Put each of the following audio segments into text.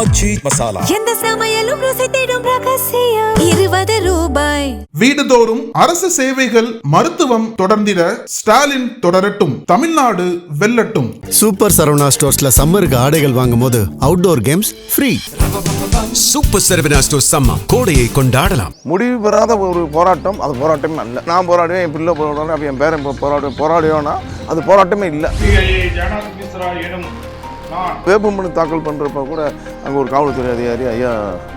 ஆச்சி மசாலா. எந்த சமையலும் ருசி தேடும் ரகசியம் 20 ரூபாய். வீடுதோறும் அரசு சேவைகள் மருத்துவம் தொடர்ந்திட ஸ்டாலின் தொடரட்டும், தமிழ்நாடு வெல்லட்டும். சூப்பர் சரவணா ஸ்டோர்ஸ்ல சம்மருக்கு ஆடைகள் வாங்கும் போது outdoor games free. Super Saravana stores summer கோடையை கொண்டாடலாம். முடிவு பெறாத ஒரு போராட்டம், அது போராட்டமே அல்ல. நான் போராடுவேன், என் பிள்ளை போராடுவேன், அப்போ என் பேரன் போராடுவேன்னா அது போராட்டமே இல்லை. வேட்புமனு தாக்கல் பண்ணுறப்ப கூட அங்கே ஒரு காவல்துறை அதிகாரி ஐயா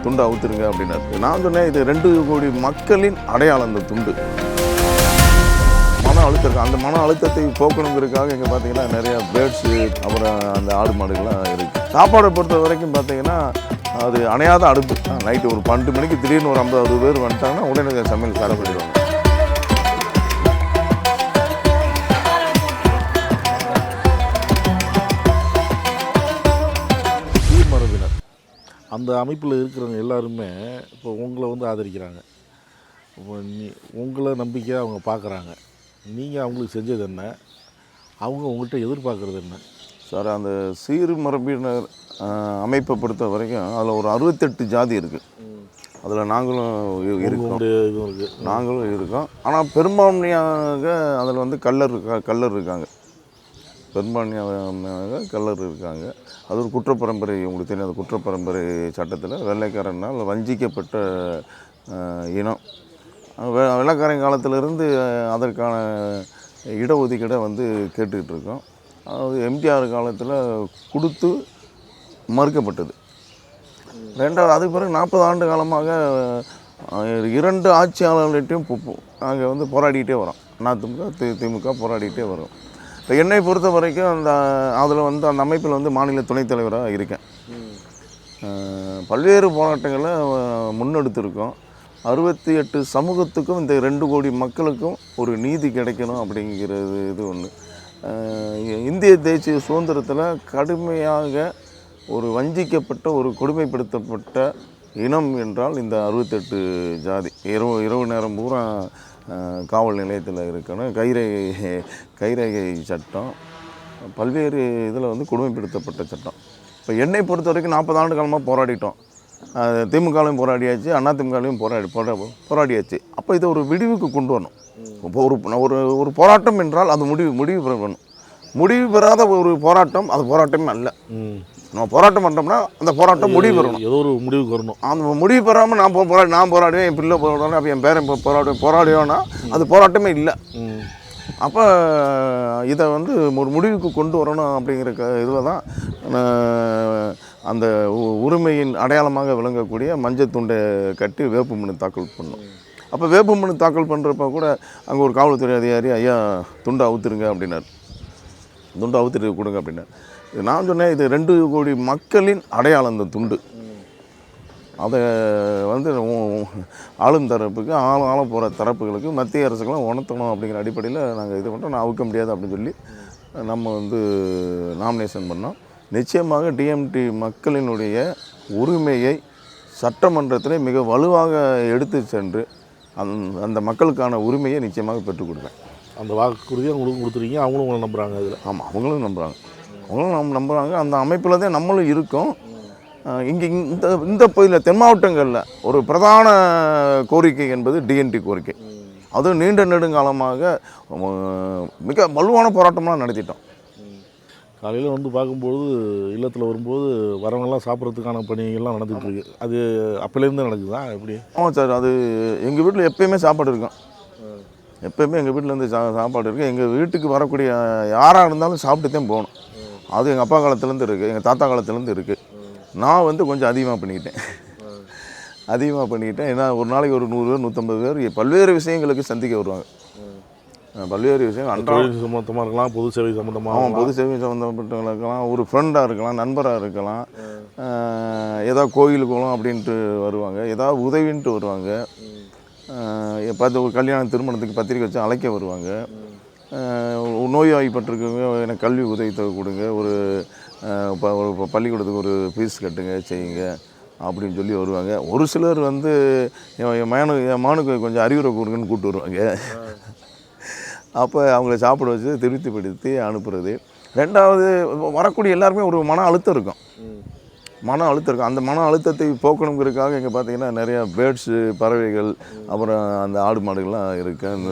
துண்டை அவுத்துருங்க அப்படின்னாரு. நான் சொன்னேன், இது 2 கோடி மக்களின் அடையாளம் அந்த துண்டு. மன அழுத்தம் இருக்குது. அந்த மன அழுத்தத்தை போக்கணுங்கிறதுக்காக இங்கே பார்த்தீங்கன்னா நிறைய பேர்ட்ஸு, அப்புறம் அந்த ஆடு மாடுகள்லாம் இருக்குது. சாப்பாடை பொறுத்த வரைக்கும் பார்த்தீங்கன்னா அது அணையாத அடுப்பு. நைட்டு ஒரு 12 மணிக்கு திடீர்னு ஒரு 50-60 பேர் வந்துட்டாங்கன்னா உடனே சமையல் தர பண்ணிடுவாங்க. மரபினர் அந்த அமைப்பில் இருக்கிறவங்க எல்லாருமே இப்போ உங்களை ஆதரிக்கிறாங்க. இப்போ உங்களை நம்பிக்கையாக அவங்க பார்க்குறாங்க. நீங்கள் அவங்களுக்கு செஞ்சது என்ன, அவங்க உங்கள்கிட்ட எதிர்பார்க்குறது என்ன? சார், அந்த சீர் மரபினர் அமைப்பை பொறுத்த வரைக்கும் அதில் ஒரு 68 ஜாதி இருக்குது. அதில் நாங்களும் இருக்கோம். நாங்களும் இருக்கோம். ஆனால் பெரும்பான்மையாக அதில் கள்ளர் இருக்காங்க. பெரும்பான்மையாக கள்ளர் இருக்காங்க. அது ஒரு குற்றப்பரம்பரை, உங்களுக்கு தெரியும். அந்த குற்றப்பரம்பரை சட்டத்தில் வெள்ளைக்காரனால் வஞ்சிக்கப்பட்ட இனம். வெள்ளைக்காரன் காலத்திலிருந்து அதற்கான இடஒதுக்கீடை கேட்டுக்கிட்டு இருக்கோம். அது எம்ஜிஆர் காலத்தில் கொடுத்து மறுக்கப்பட்டது. ரெண்டாவது அதுக்கு பிறகு 40 ஆண்டு காலமாக 2 ஆட்சியாளர்கள்ட்டையும் நாங்கள் போராடிக்கிட்டே வரோம். அதிமுக திமுக போராடிக்கிட்டே வரோம். இப்போ என்னை பொறுத்த வரைக்கும் அதில் அந்த அமைப்பில் மாநில துணைத் தலைவராக இருக்கேன். பல்வேறு போராட்டங்களை முன்னெடுத்திருக்கோம். 68 சமூகத்துக்கும் இந்த 2 கோடி மக்களுக்கும் ஒரு நீதி கிடைக்கணும் அப்படிங்கிறது இது ஒன்று. இந்திய தேசிய சுதந்திரத்தில் கடுமையாக ஒரு வஞ்சிக்கப்பட்ட, ஒரு கொடுமைப்படுத்தப்பட்ட இனம் என்றால் இந்த 68 ஜாதி. இரவு நேரம் பூரா காவல் நிலையத்தில் இருக்கணும். கைரேகை சட்டம், பல்வேறு இதில் கொடுமைப்படுத்தப்பட்ட சட்டம். இப்போ என்னை பொறுத்த வரைக்கும் 40 ஆண்டு காலமாக போராடிட்டோம். திமுகலையும் போராடியாச்சு, அதிமுகலையும் போராடியாச்சு. அப்போ இதை ஒரு விடிவுக்கு கொண்டு வரணும். இப்போ ஒரு போராட்டம் என்றால் அது முடிவு பெறணும். முடிவு பெறாத ஒரு போராட்டம் அது போராட்டமே அல்ல. நம்ம போராட்டம் பண்ணுறோம்னா அந்த போராட்டம் முடிவு பெறணும். ஏதோ ஒரு முடிவுக்கு வரணும். அந்த முடிவு பெறாமல் நான் போராடுவேன், என் பிள்ளை போராடுவேன், அப்போ என் பேரன் போராடுவேன்னா அது போராட்டமே இல்லை. அப்போ இதை ஒரு முடிவுக்கு கொண்டு வரணும் அப்படிங்கிற இதில் தான் அந்த உரிமையின் அடையாளமாக விளங்கக்கூடிய மஞ்சள் துண்டை கட்டி வேட்புமனு தாக்கல் பண்ணோம். அப்போ வேட்புமனு தாக்கல் பண்ணுறப்ப கூட அங்கே ஒரு காவல்துறை அதிகாரி ஐயா துண்டை அவுத்துருங்க அப்படின்னார். துண்டை அவுத்துட்டு கொடுங்க அப்படின்னார். நான் சொன்னேன், இது 2 கோடி மக்களின் அடையாளம் அந்த துண்டு. அதை ஆளும் தரப்புக்கு ஆள போகிற தரப்புகளுக்கு மத்திய அரசுக்கெல்லாம் உணர்த்தணும் அப்படிங்கிற அடிப்படையில் நாங்கள் இது பண்ணுறோம். நான் அவுக்க முடியாது அப்படின்னு சொல்லி நம்ம நாமினேஷன் பண்ணோம். நிச்சயமாக டிஎம்டி மக்களினுடைய உரிமையை சட்டமன்றத்தில் மிக வலுவாக எடுத்து சென்று அந்த மக்களுக்கான உரிமையை நிச்சயமாக பெற்றுக் கொடுப்பேன். அந்த வாக்குறுதியை அவங்களுக்கு கொடுத்துருக்கீங்க. அவங்களும் உங்களை நம்புகிறாங்க. அதில் ஆமாம், அவங்களும் நம்புகிறாங்க. அந்த அமைப்பில் தான் நம்மளும் இருக்கோம். இங்கே இந்த பகுதியில் தென் மாவட்டங்களில் ஒரு பிரதான கோரிக்கை என்பது டிஎன்டி கோரிக்கை. அதுவும் நீண்ட நெடுங்காலமாக மிக வலுவான போராட்டம்லாம் நடத்திட்டோம். காலையில் பார்க்கும்போது இல்லத்தில் வரும்போது வரவங்கெல்லாம் சாப்பிட்றதுக்கான பணிகள்லாம் நடந்துகிட்ருக்கு. அது அப்போலேருந்து நடக்குதா எப்படி? ஆமாம் சார், அது எங்கள் வீட்டில் எப்போயுமே சாப்பாடு இருக்கும். எப்போயுமே எங்கள் வீட்டிலேருந்து சாப்பாடு இருக்குது. எங்கள் வீட்டுக்கு வரக்கூடிய யாராக இருந்தாலும் சாப்பிட்டு தான் போகணும். அது எங்கள் அப்பா காலத்துலேருந்து இருக்குது, எங்கள் தாத்தா காலத்துலேருந்து இருக்குது. நான் கொஞ்சம் அதிகமாக பண்ணிக்கிட்டேன். ஏன்னா ஒரு நாளைக்கு ஒரு 100 பேர் 150 பேர் பல்வேறு விஷயங்களுக்கு சந்திக்க வருவாங்க. பல்வேறு விஷயம் அன்றாட சம்மந்தமாக இருக்கலாம், பொது சேவை சம்மந்தமாக. பொது சேவை சம்மந்தப்பட்டவங்க இருக்கலாம், ஒரு ஃப்ரெண்டாக இருக்கலாம், நண்பராக இருக்கலாம், ஏதாவது கோயிலுக்கு போகலாம் அப்படின்ட்டு வருவாங்க, ஏதாவது உதவின்ட்டு வருவாங்க, பார்த்து ஒரு கல்யாணம் திருமணத்துக்கு பத்திரிக்கை வச்சு அழைக்க வருவாங்க, நோய்வாய்ப்பட்டிருக்கவங்க எனக்கு கல்வி உதவி கொடுங்க, ஒரு பள்ளிக்கூடத்துக்கு ஒரு ஃபீஸ் கட்டுங்க செய்யுங்க அப்படின்னு சொல்லி வருவாங்க. ஒரு சிலர் என் மகனுக்கு கொஞ்சம் அறிவுரை கொடுங்கன்னு கூப்பிட்டு வருவாங்க. அப்போ அவங்கள சாப்பிட வச்சு திருப்திப்படுத்தி அனுப்புறது. ரெண்டாவது, வரக்கூடிய எல்லாருமே ஒரு மன அழுத்தம் இருக்கும். மன அழுத்தம் இருக்கும். அந்த மன அழுத்தத்தை போக்கணுங்கிறதுக்காக இங்கே பார்த்தீங்கன்னா நிறையா பேர்ட்ஸு, பறவைகள், அப்புறம் அந்த ஆடு மாடுகள்லாம் இருக்குது. அந்த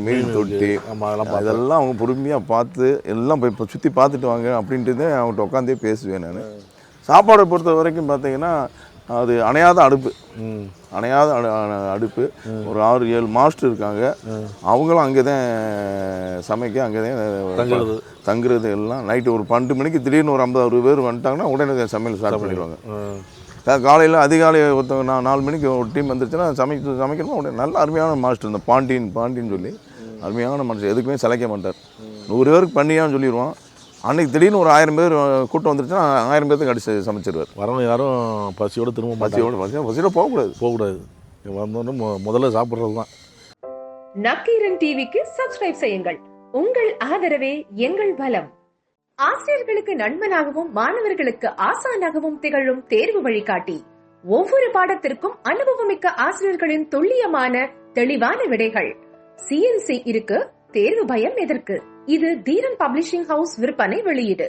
மீன் தொட்டி இதெல்லாம் அவங்க பொறுமையாக பார்த்து எல்லாம் போய் இப்போ சுற்றி பார்த்துட்டு வாங்க அப்படின்ட்டு தான் அவங்கள்ட்ட உட்காந்தே பேசுவேன் நான். சாப்பாடை பொறுத்த வரைக்கும் பார்த்தீங்கன்னா அது அணையாத அடுப்பு. ஒரு 6-7 மாஸ்டர் இருக்காங்க. அவங்களும் அங்கே தான் சமைக்க, அங்கே தான் தங்குறது எல்லாம். நைட்டு ஒரு 12 மணிக்கு திடீர்னு ஒரு 50-60 பேர் வந்துட்டாங்கன்னா உடனே சமையல் ஸ்டார்ட் பண்ணிடுவாங்க. காலையில் அதிகாலை ஒருத்தவங்க 4 மணிக்கு ஒரு டீம் வந்துருச்சுன்னா சமைக்கணுமா உடனே. நல்ல அருமையான மாஸ்டர் இந்த பாண்டின்னு சொல்லி அருமையான மாஸ்டர். எதுக்குமே சளைக்க மாட்டார். 100 பேருக்கு பண்ணியான்னு சொல்லிடுவான். அன்றைக்கி திடீர்னு ஒரு 1000 பேர் கூட்டம் வந்துருச்சுன்னா 1000 பேர்த்துக்கு அடிச்சு சமைச்சிருவார். வரணும் யாரும் பசியோடு திரும்ப பசியோடு போகக்கூடாது. வந்தோன்னு முதல்ல சாப்பிட்றது தான். நக்கீரன் டிவிக்கு சப்ஸ்கிரைப் செய்யுங்கள். உங்கள் ஆதரவே எங்கள் பலம். ஆசிரியர்களுக்கு நண்பனாகவும் மாணவர்களுக்கு ஆசானாகவும் திகழும் தேர்வு வழிகாட்டி. ஒவ்வொரு பாடத்திற்கும் அனுபவமிக்க ஆசிரியர்களின் துல்லியமான தெளிவான விடைகள். CNC இருக்கு, தேர்வு பயம் எதற்கு? இது தீரன் பப்ளிஷிங் ஹவுஸ் விற்பனை வெளியீடு.